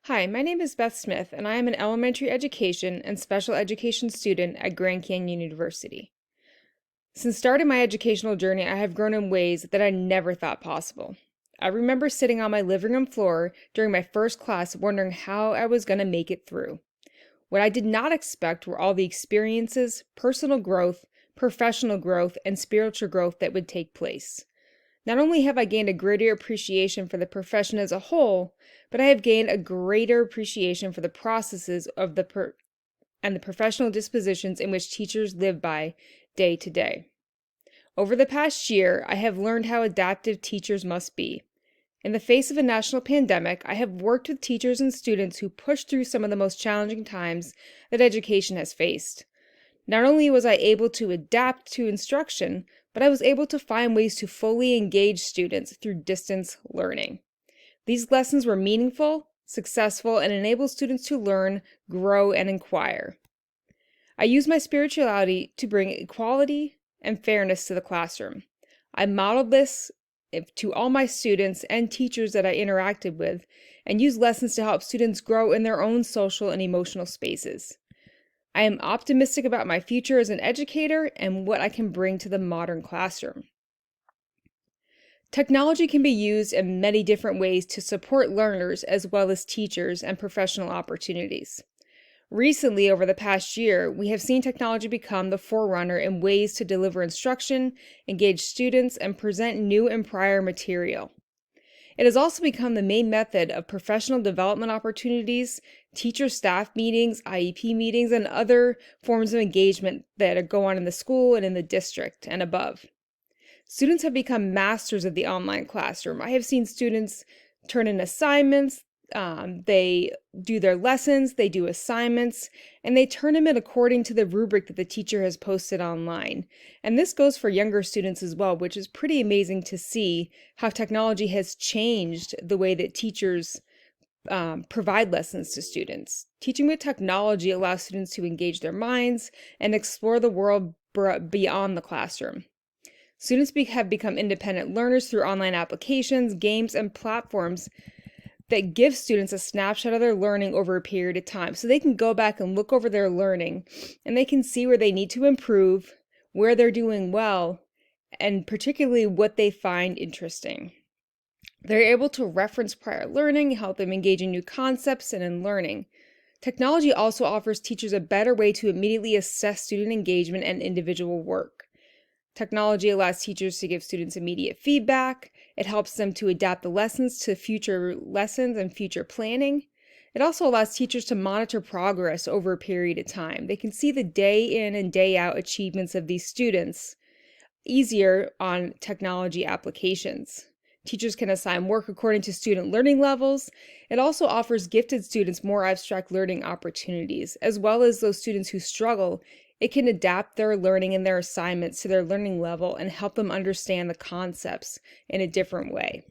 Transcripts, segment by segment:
Hi, my name is Beth Smith, and I am an elementary education and special education student at Grand Canyon University. Since starting my educational journey, I have grown in ways that I never thought possible. I remember sitting on my living room floor during my first class wondering how I was going to make it through. What I did not expect were all the experiences, personal growth, professional growth, and spiritual growth that would take place. Not only have I gained a greater appreciation for the profession as a whole, but I have gained a greater appreciation for the processes of and the professional dispositions in which teachers live by day to day. Over the past year, I have learned how adaptive teachers must be. In the face of a national pandemic, I have worked with teachers and students who pushed through some of the most challenging times that education has faced. Not only was I able to adapt to instruction, but I was able to find ways to fully engage students through distance learning. These lessons were meaningful, successful, and enabled students to learn, grow, and inquire. I used my spirituality to bring equality and fairness to the classroom. I modeled this to all my students and teachers that I interacted with, and used lessons to help students grow in their own social and emotional spaces. I am optimistic about my future as an educator and what I can bring to the modern classroom. Technology can be used in many different ways to support learners as well as teachers and professional opportunities. Recently, over the past year, we have seen technology become the forerunner in ways to deliver instruction, engage students, and present new and prior material. It has also become the main method of professional development opportunities, teacher-staff meetings, IEP meetings, and other forms of engagement that go on in the school and in the district and above. Students have become masters of the online classroom. I have seen students turn in assignments, they do their lessons, they do assignments, and they turn them in according to the rubric that the teacher has posted online. And this goes for younger students as well, which is pretty amazing to see how technology has changed the way that teachers provide lessons to students. Teaching with technology allows students to engage their minds and explore the world beyond the classroom. Students have become independent learners through online applications, games, and platforms that give students a snapshot of their learning over a period of time. So they can go back and look over their learning, and they can see where they need to improve, where they're doing well, and particularly what they find interesting. They're able to reference prior learning, help them engage in new concepts and in learning. Technology also offers teachers a better way to immediately assess student engagement and individual work. Technology allows teachers to give students immediate feedback. It helps them to adapt the lessons to future lessons and future planning. It also allows teachers to monitor progress over a period of time. They can see the day in and day out achievements of these students easier on technology applications. Teachers can assign work according to student learning levels. It also offers gifted students more abstract learning opportunities, as well as those students who struggle. It can adapt their learning and their assignments to their learning level and help them understand the concepts in a different way.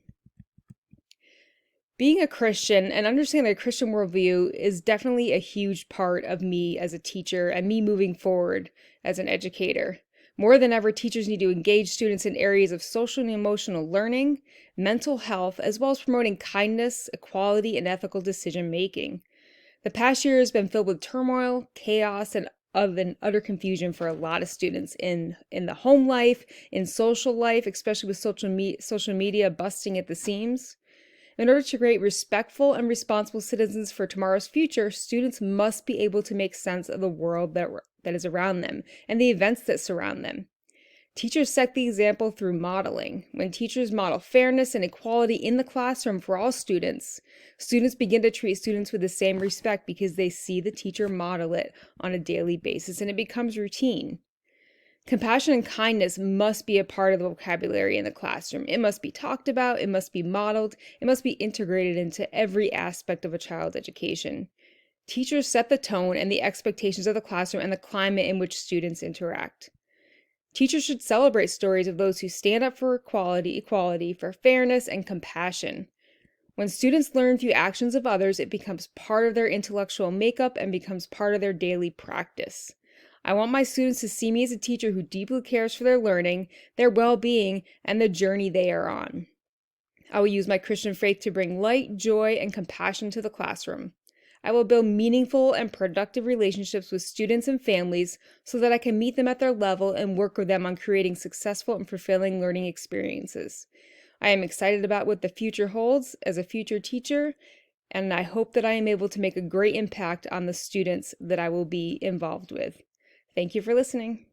Being a Christian and understanding a Christian worldview is definitely a huge part of me as a teacher and me moving forward as an educator. More than ever, teachers need to engage students in areas of social and emotional learning, mental health, as well as promoting kindness, equality, and ethical decision making. The past year has been filled with turmoil, chaos, and utter confusion for a lot of students in the home life, in social life, especially with social media busting at the seams. In order to create respectful and responsible citizens for tomorrow's future, students must be able to make sense of the world that is around them and the events that surround them. Teachers set the example through modeling. When teachers model fairness and equality in the classroom for all students, students begin to treat students with the same respect because they see the teacher model it on a daily basis and it becomes routine. Compassion and kindness must be a part of the vocabulary in the classroom. It must be talked about, it must be modeled, it must be integrated into every aspect of a child's education. Teachers set the tone and the expectations of the classroom and the climate in which students interact. Teachers should celebrate stories of those who stand up for equality, for fairness, and compassion. When students learn through actions of others, it becomes part of their intellectual makeup and becomes part of their daily practice. I want my students to see me as a teacher who deeply cares for their learning, their well-being, and the journey they are on. I will use my Christian faith to bring light, joy, and compassion to the classroom. I will build meaningful and productive relationships with students and families so that I can meet them at their level and work with them on creating successful and fulfilling learning experiences. I am excited about what the future holds as a future teacher, and I hope that I am able to make a great impact on the students that I will be involved with. Thank you for listening.